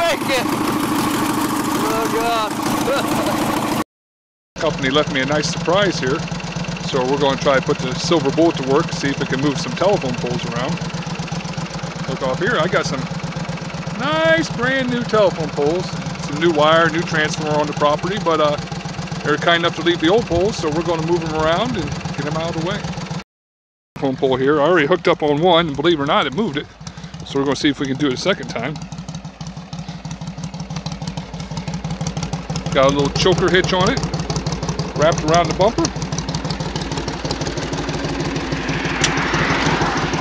make it! Oh God. Company left me a nice surprise here. So we're going to try to put the silver bullet to work, see if it can move some telephone poles around. Look off here, I got some nice brand new telephone poles. Some new wire, new transformer on the property, but they're kind enough to leave the old poles, so we're going to move them around and get them out of the way. Telephone pole here, I already hooked up on one, and believe it or not, it moved it. So we're going to see if we can do it a second time. Got a little choker hitch on it, wrapped around the bumper.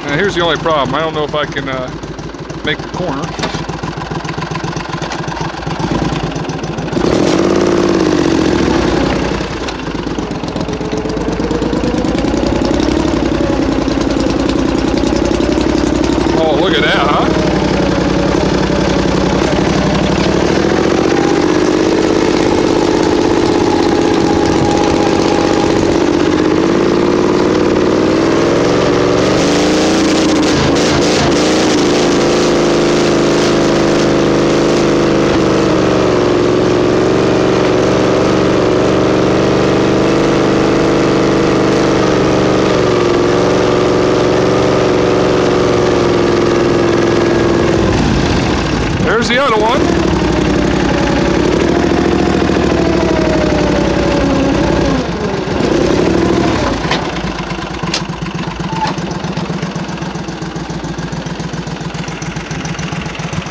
Now here's the only problem. I don't know if I can make the corner. Oh, look at that, huh? There's the other one.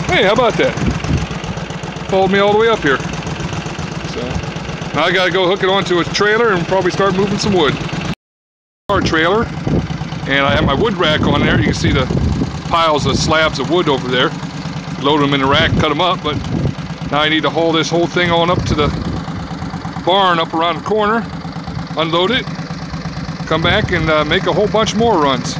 Hey, how about that? Followed me all the way up here. So now I gotta go hook it onto a trailer and probably start moving some wood. Our trailer, and I have my wood rack on there. You can see the piles of slabs of wood over there. Load them in the rack, cut them up, but now I need to haul this whole thing on up to the barn up around the corner, unload it, come back and make a whole bunch more runs.